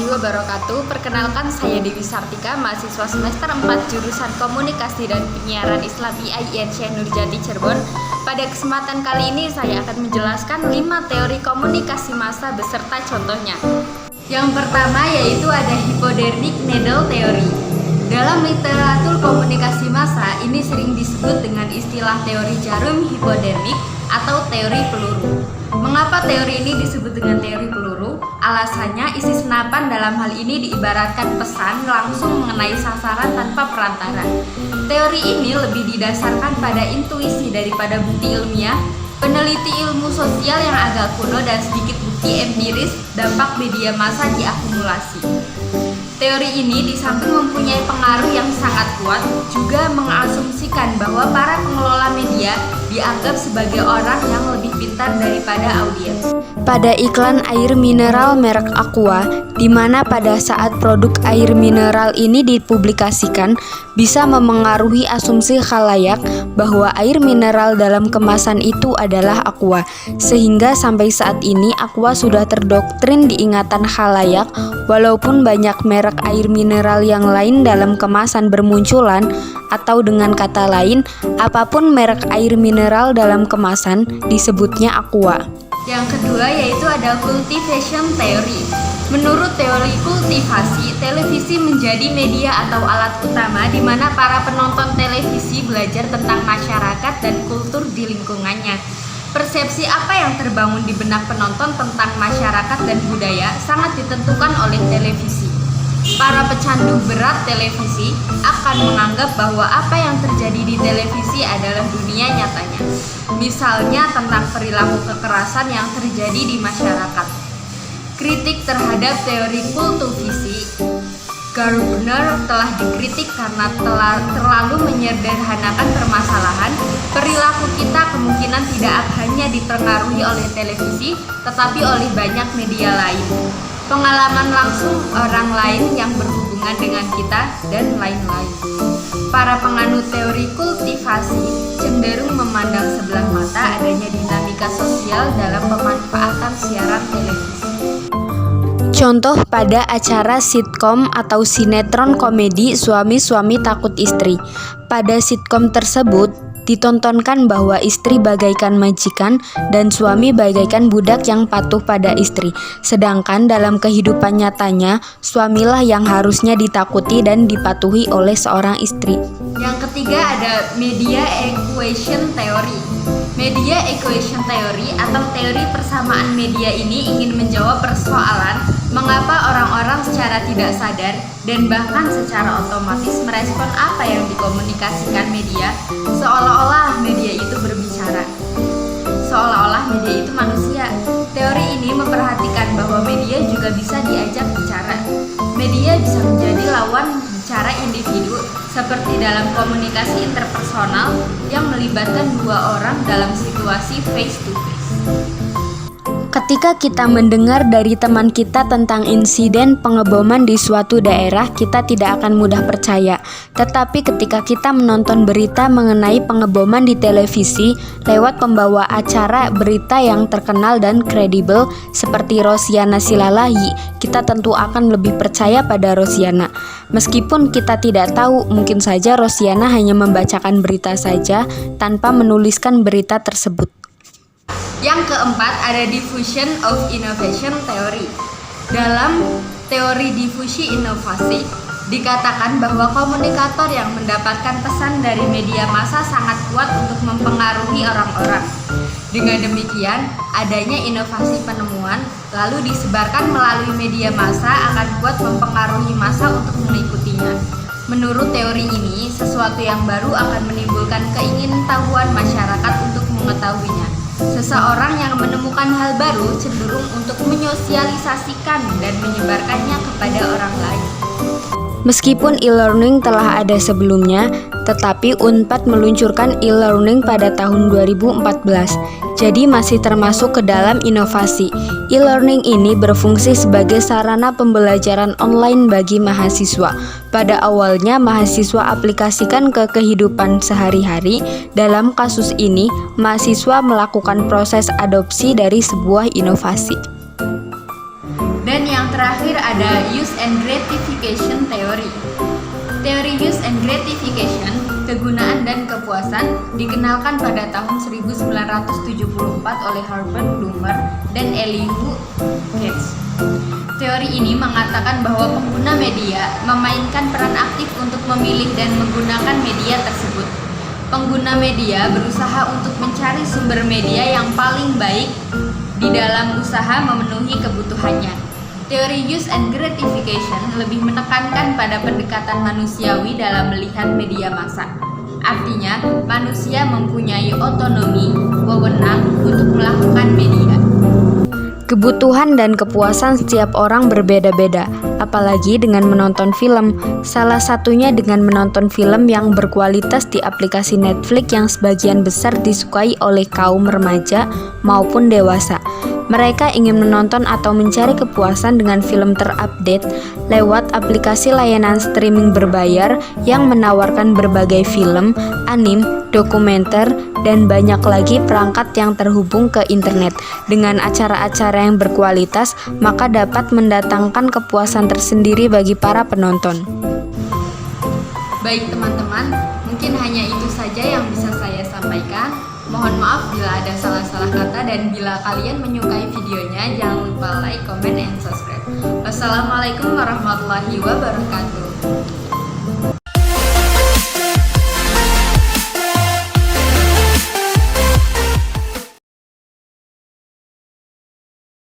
wabarakatuh. Perkenalkan, saya Dewi Sartika, mahasiswa semester 4 jurusan Komunikasi dan Penyiaran Islam IAIN Syekh Nurjati Cirebon. Pada kesempatan kali ini saya akan menjelaskan 5 teori komunikasi massa beserta contohnya. Yang pertama yaitu ada hypodermic needle theory. Dalam literatur komunikasi massa ini sering disebut dengan istilah teori jarum hipodermik atau teori peluru. Mengapa teori ini disebut dengan teori peluru? Alasannya isi senapan dalam hal ini diibaratkan pesan langsung mengenai sasaran tanpa perantara. Teori ini lebih didasarkan pada intuisi daripada bukti ilmiah. Peneliti ilmu sosial yang agak kuno dan sedikit bukti empiris dampak media massa diakumulasi. Teori ini di samping mempunyai pengaruh yang sangat kuat, juga mengasumsikan bahwa para pengelola media dianggap sebagai orang yang lebih pintar daripada audiens. Pada iklan air mineral merek Aqua, di mana pada saat produk air mineral ini dipublikasikan, bisa memengaruhi asumsi khalayak bahwa air mineral dalam kemasan itu adalah Aqua, sehingga sampai saat ini Aqua sudah terdoktrin di ingatan khalayak, walaupun banyak merek air mineral yang lain dalam kemasan bermunculan, atau dengan kata lain, apapun merek air mineral dalam kemasan disebutnya Aqua. Yang kedua yaitu ada cultivation theory. Menurut teori kultivasi, televisi menjadi media atau alat utama di mana para penonton televisi belajar tentang masyarakat dan kultur di lingkungannya. Persepsi apa yang terbangun di benak penonton tentang masyarakat dan budaya sangat ditentukan oleh televisi. Para pecandu berat televisi akan menganggap bahwa apa yang terjadi di televisi adalah dunia nyatanya. Misalnya tentang perilaku kekerasan yang terjadi di masyarakat. Kritik terhadap teori kultivasi, Gardner telah dikritik karena terlalu menyederhanakan permasalahan. Perilaku kita kemungkinan tidak hanya dipengaruhi oleh televisi, tetapi oleh banyak media lain. Pengalaman langsung orang lain yang berhubungan dengan kita, dan lain-lain. Para penganut teori kultivasi cenderung memandang sebelah mata adanya dinamika sosial dalam pemanfaatan siaran televisi. Contoh pada acara sitkom atau sinetron komedi Suami-Suami Takut Istri. Pada sitkom tersebut ditontonkan bahwa istri bagaikan majikan dan suami bagaikan budak yang patuh pada istri. Sedangkan dalam kehidupan nyatanya, suamilah yang harusnya ditakuti dan dipatuhi oleh seorang istri. Yang ketiga ada media equation theory. Media equation theory atau teori persamaan media ini ingin menjawab persoalan mengapa orang-orang secara tidak sadar dan bahkan secara otomatis merespon apa yang dikomunikasikan media, seolah-olah media itu berbicara. Seolah-olah media itu manusia. Teori ini memperhatikan bahwa media juga bisa diajak bicara. Media bisa menjadi lawan bicara individu seperti dalam komunikasi interpersonal yang melibatkan dua orang dalam situasi face to face. Ketika kita mendengar dari teman kita tentang insiden pengeboman di suatu daerah, kita tidak akan mudah percaya. Tetapi ketika kita menonton berita mengenai pengeboman di televisi lewat pembawa acara berita yang terkenal dan kredibel seperti Rosiana Silalahi, kita tentu akan lebih percaya pada Rosiana. Meskipun kita tidak tahu, mungkin saja Rosiana hanya membacakan berita saja tanpa menuliskan berita tersebut. Yang keempat ada diffusion of innovation theory. Dalam teori difusi inovasi dikatakan bahwa komunikator yang mendapatkan pesan dari media massa sangat kuat untuk mempengaruhi orang-orang. Dengan demikian, adanya inovasi penemuan lalu disebarkan melalui media massa akan kuat mempengaruhi massa untuk mengikutinya. Menurut teori ini, sesuatu yang baru akan menimbulkan keingintahuan masyarakat untuk mengetahuinya. Seseorang yang menemukan hal baru cenderung untuk menyosialisasikan dan menyebarkannya kepada orang lain. Meskipun e-learning telah ada sebelumnya, tetapi Unpad meluncurkan e-learning pada tahun 2014, jadi masih termasuk ke dalam inovasi. E-learning ini berfungsi sebagai sarana pembelajaran online bagi mahasiswa. Pada awalnya, mahasiswa aplikasikan ke kehidupan sehari-hari. Dalam kasus ini, mahasiswa melakukan proses adopsi dari sebuah inovasi. Dan yang terakhir ada use and gratification theory. Teori use and gratification, kegunaan dan kepuasan, dikenalkan pada tahun 1974 oleh Herbert Blumer dan Elihu Gates. Teori ini mengatakan bahwa pengguna media memainkan peran aktif untuk memilih dan menggunakan media tersebut. Pengguna media berusaha untuk mencari sumber media yang paling baik di dalam usaha memenuhi kebutuhannya. Teori use and gratification lebih menekankan pada pendekatan manusiawi dalam melihat media massa. Artinya, manusia mempunyai otonomi, wewenang untuk melakukan media. Kebutuhan dan kepuasan setiap orang berbeda-beda, apalagi dengan menonton film. Salah satunya dengan menonton film yang berkualitas di aplikasi Netflix yang sebagian besar disukai oleh kaum remaja maupun dewasa. Mereka ingin menonton atau mencari kepuasan dengan film terupdate lewat aplikasi layanan streaming berbayar yang menawarkan berbagai film, anime, dokumenter, dan banyak lagi perangkat yang terhubung ke internet. Dengan acara-acara yang berkualitas, maka dapat mendatangkan kepuasan tersendiri bagi para penonton. Baik teman-teman, mungkin hanya itu saja yang bisa saya sampaikan. Mohon maaf bila ada salah-salah kata, dan bila kalian menyukai videonya, jangan lupa like, comment, and subscribe. Wassalamualaikum warahmatullahi wabarakatuh.